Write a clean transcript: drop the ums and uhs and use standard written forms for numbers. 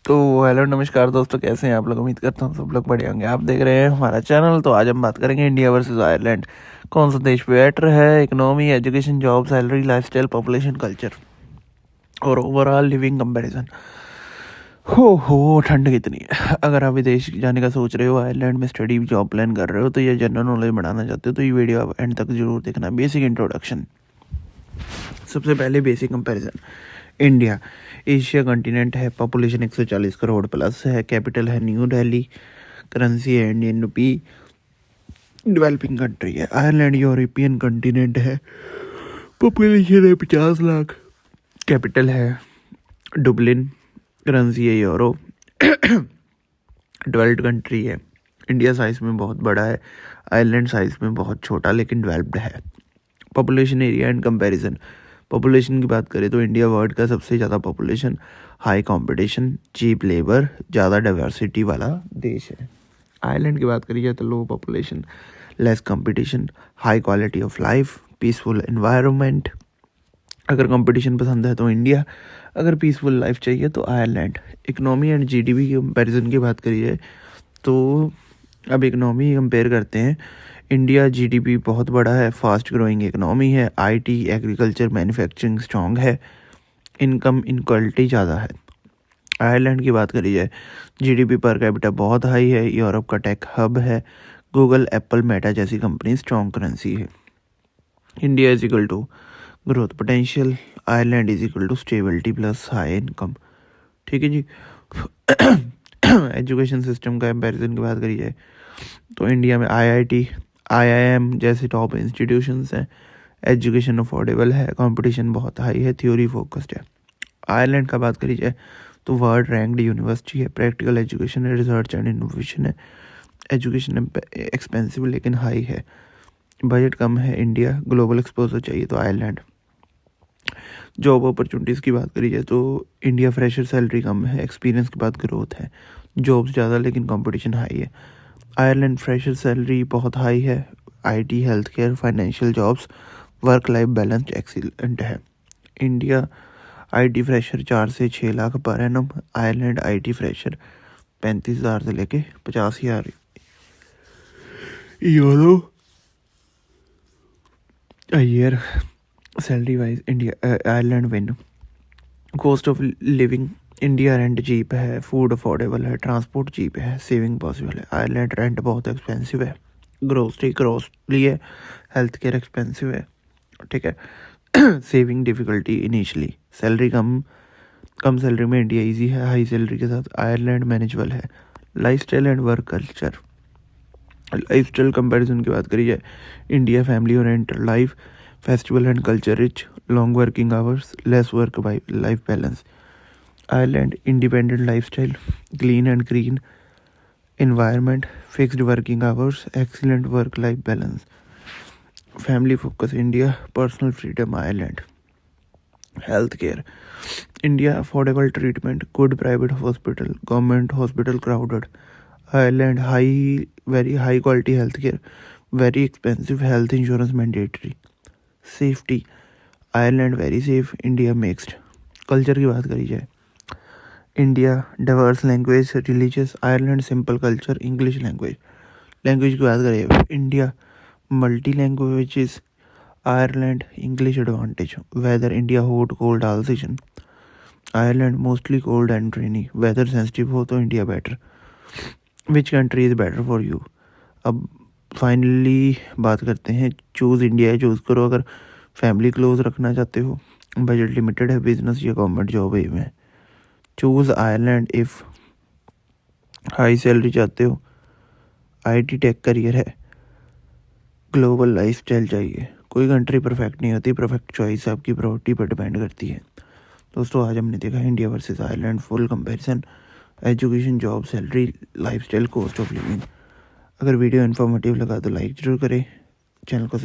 तो हेलो नमस्कार दोस्तों, कैसे हैं आप लोग। उम्मीद करता हूँ सब लोग बढ़िया होंगे। आप देख रहे हैं हमारा चैनल। तो आज हम बात करेंगे इंडिया वर्सेस आयरलैंड। कौन सा देश बेटर है, economy, education, job, salary, lifestyle, population, culture और ओवरऑल लिविंग कंपैरिजन। हो ठंड कितनी है। अगर आप विदेश जाने का सोच रहे हो, आयरलैंड में स्टडी जॉब प्लान कर रहे हो, तो ये जनरल नॉलेज बढ़ाना चाहते हो तो ये वीडियो आप एंड तक जरूर देखना। Basic introduction. सबसे पहले basic comparison. India Asia continent है, पॉपुलेशन 140 करोड़ प्लस है, कैपिटल है न्यू दिल्ली, करेंसी है इंडियन रुपी, डेवलपिंग कंट्री है। आयरलैंड यूरोपियन कॉन्टिनेंट है, पॉपुलेशन है 50 लाख, कैपिटल है डुबलिन, करेंसी है यूरो, डेवलप्ड कंट्री है। इंडिया साइज में बहुत बड़ा है, आयरलैंड साइज में बहुत छोटा लेकिन डेवलप्ड है। Population area and comparison. Population की बात करें तो इंडिया वर्ल्ड का सबसे ज़्यादा population, high competition, cheap labour, ज़्यादा डाइवर्सिटी वाला देश है। आयरलैंड की बात करी जाए तो low population, less competition, high quality of life, peaceful environment. अगर कंपटीशन पसंद है तो इंडिया, अगर पीसफुल लाइफ चाहिए तो आयरलैंड। इकोनॉमी एंड जीडीपी की कंपैरिजन की बात करी जाए तो अब इकोनॉमी कंपेयर करते हैं। इंडिया जीडीपी बहुत बड़ा है, फास्ट ग्रोइंग इकोनॉमी है, आईटी, एग्रीकल्चर, मैन्युफैक्चरिंग स्ट्रॉन्ग है, इनकम इनक्वालिटी ज़्यादा है। आयरलैंड की बात करी जाए, जीडीपी पर कैपिटा बहुत हाई है, यूरोप का टेक हब है, गूगल, एप्पल, मेटा जैसी कंपनी स्ट्रॉन्ग करेंसी है। India is equal to growth potential, Ireland is equal to stability plus high income. ठीक है जी। एजुकेशन सिस्टम का कंपैरिजन की बात करी जाए तो इंडिया में आईआईटी, आईआईएम जैसे टॉप इंस्टीट्यूशंस हैं, एजुकेशन अफोर्डेबल है, कंपटीशन बहुत हाई है, थ्योरी फोकस्ड है। आयरलैंड का बात करी जाए तो वर्ल्ड रैंक्ड यूनिवर्सिटी है, प्रैक्टिकल एजुकेशन है, रिसर्च एंड इनोवेशन है, एजुकेशन एक्सपेंसिव लेकिन हाई है, बजट कम है। इंडिया ग्लोबल एक्सपोजर चाहिए तो आयरलैंड। जॉब अपॉर्चुनिटीज़ की बात करी जाए तो इंडिया फ्रेशर सैलरी कम है, एक्सपीरियंस के बाद ग्रोथ है, जॉब्स ज़्यादा लेकिन कंपटीशन हाई है। आयरलैंड फ्रेशर सैलरी बहुत हाई है, IT, health care, financial jobs, work life balance excellent है। इंडिया आईटी फ्रेशर 4 से 6 lakh per annum, Ireland IT fresher 35,000 से लेके 50,000 euro year salary wise. India Ireland win. Cost of living, India rent cheap है, food affordable है, transport cheap है, saving possible है। Ireland rent बहुत expensive है, ग्रोसरी कॉस्टली है, हेल्थ केयर एक्सपेंसिव है। ठीक है। सेविंग डिफ़िकल्टी इनिशियली, सैलरी कम सैलरी में इंडिया इजी है, हाई सैलरी के साथ आयरलैंड मैनेजेबल है। Lifestyle and work culture. Lifestyle comparison की बात करी जाए, India family oriented life, festival and culture rich, long working hours, lace work life balance. Ireland independent lifestyle, clean and green environment, fixed working hours, excellent work life balance. Family focus, India personal freedom, Ireland. Healthcare, India affordable treatment, good private hospital, government hospital crowded. Ireland very high quality healthcare, very expensive health insurance mandatory. Safety, Ireland very safe, India mixed. Culture की बात करी जाए, India diverse language, religious, Ireland simple culture, English language. Language की बात करें, India multi languages, Ireland English advantage. Weather, India hot cold all season, Ireland mostly cold and rainy. Weather sensitive हो तो India better. Which country is better for you. अब finally बात करते हैं, choose India है, चूज़ करो अगर family close रखना चाहते हो, बजट लिमिटेड है, बिजनेस या गवर्नमेंट जॉब है में। Choose Ireland if high salary चाहते हो, आईटी टेक करियर है, ग्लोबल लाइफस्टाइल चाहिए। कोई कंट्री परफेक्ट नहीं होती, परफेक्ट चॉइस आपकी प्रायोरिटी पर डिपेंड करती है। दोस्तों आज हमने देखा India versus Ireland full comparison, education, job, salary, lifestyle, cost of living. अगर वीडियो इन्फॉर्मेटिव लगा तो लाइक ज़रूर करें, चैनल को